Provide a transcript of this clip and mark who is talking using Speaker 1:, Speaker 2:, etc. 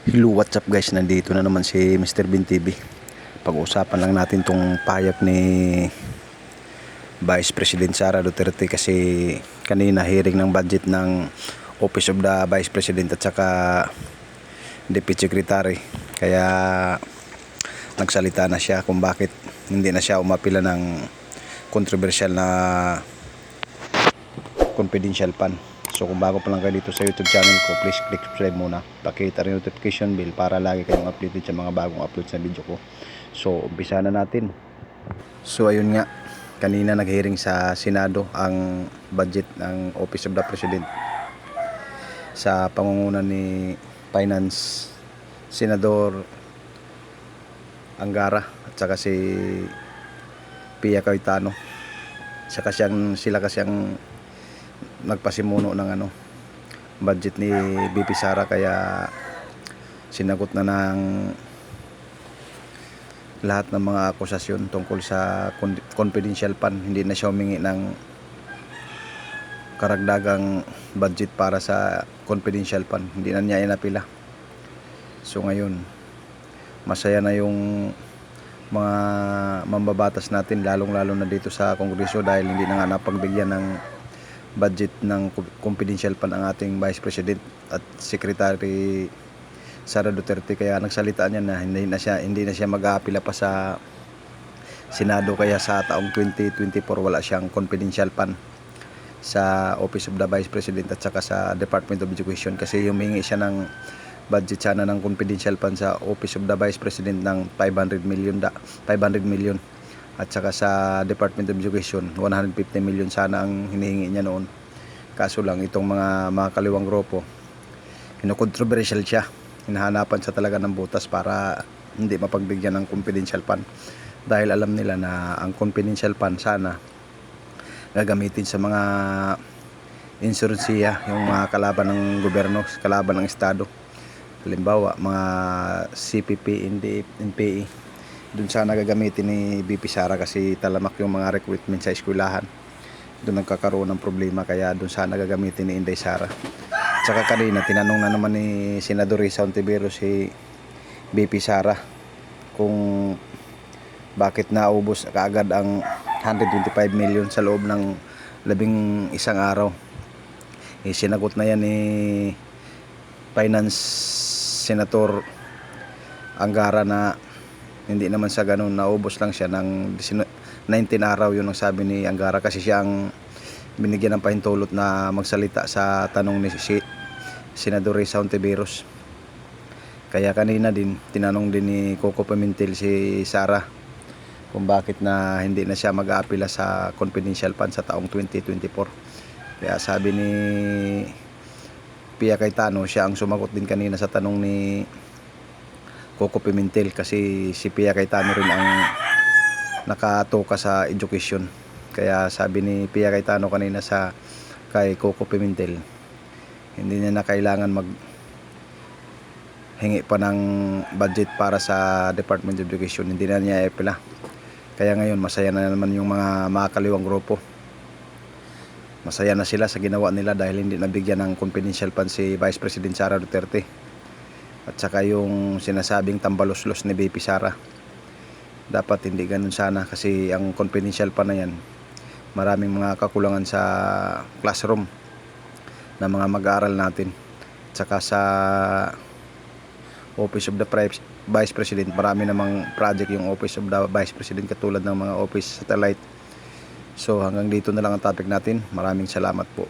Speaker 1: Hello, what's up guys? Nandito na naman si Mr. Bin TV. Pag-uusapan lang natin tong payag ni Vice President Sara Duterte kasi kanina hearing ng budget ng Office of the Vice President at saka Deputy Secretary. Kaya nagsalita na siya kung bakit hindi na siya umapila ng controversial na confidential fund. So kung bago pa lang kayo dito sa YouTube channel ko, please click subscribe muna. Pakita rin notification bell para lagi kayong updated sa mga bagong upload sa video ko. So umpisa na natin. So ayun nga, kanina nag-hearing sa Senado ang budget ng Office of the President sa pangunguna ni Finance Senador Angara at saka si Pia Cayetano. Sila kasi ang nagpasimuno ng budget ni BP Sara, kaya sinagot na ng lahat ng mga akusasyon tungkol sa confidential fund. Hindi na siya humingi ng karagdagang budget para sa confidential fund, hindi na niya inapila. So ngayon masaya na yung mga mambabatas natin, lalong lalo na dito sa Kongreso, dahil hindi na nga napagbigyan ng budget ng confidential fund ang ating Vice President at Secretary Sara Duterte. Kaya nagsalita niya na hindi na siya mag-aapila pa sa Senado, kaya sa taong 2024 wala siyang confidential fund sa Office of the Vice President at saka sa Department of Education, kasi humingi siya ng budget sana ng confidential fund sa Office of the Vice President ng 500 million at saka sa Department of Education 150 million sana ang hinihingi niya noon. Kaso lang itong mga kaliwang grupo, controversial siya, hinahanapan sa talaga ng butas para hindi mapagbigyan ng confidential fund, dahil alam nila na ang confidential fund sana gagamitin sa mga insuransiya, yung mga kalaban ng gobyerno, kalaban ng estado. Halimbawa mga CPP, NPA, doon sana gagamitin ni BP Sara kasi talamak yung mga recruitment sa eskwelahan. Doon nagkakaroon ng problema, kaya doon sana gagamitin ni Inday Sara. Tsaka kanina tinanong na naman ni Senador Risa Ontiveros si BP Sara kung bakit naubos kaagad ang 125 million sa loob ng 11 araw. Sinagot na yan ni Finance Senator Angara na hindi naman sa ganun, naubos lang siya ng 19 araw. Yun ang sabi ni Angara, kasi siya ang binigyan ng pahintulot na magsalita sa tanong ni Senador Risa Ontiveros. Kaya kanina din tinanong din ni Coco Pimentel si Sara kung bakit na hindi na siya mag-aapila sa confidential fund sa taong 2024. Kaya sabi ni Pia Cayetano, siya ang sumagot din kanina sa tanong ni Coco Pimentel, kasi si Pia Cayetano rin ang nakatoka sa education. Kaya sabi ni Pia Cayetano kanina kay Coco Pimentel, hindi niya na kailangan hingi pa ng budget para sa Department of Education, hindi na niya ipila. Kaya ngayon masaya na naman yung mga kaliwang grupo. Masaya na sila sa ginawa nila dahil hindi nabigyan ng confidential fund si Vice President Sara Duterte. At saka yung sinasabing tambalos-los ni BP Sara, dapat hindi ganun sana, kasi ang confidential fund na yan, maraming mga kakulangan sa classroom na mga mag-aaral natin. At saka sa Office of the Vice President, marami namang project yung Office of the Vice President, katulad ng mga office satellite. So hanggang dito na lang ang topic natin. Maraming salamat po.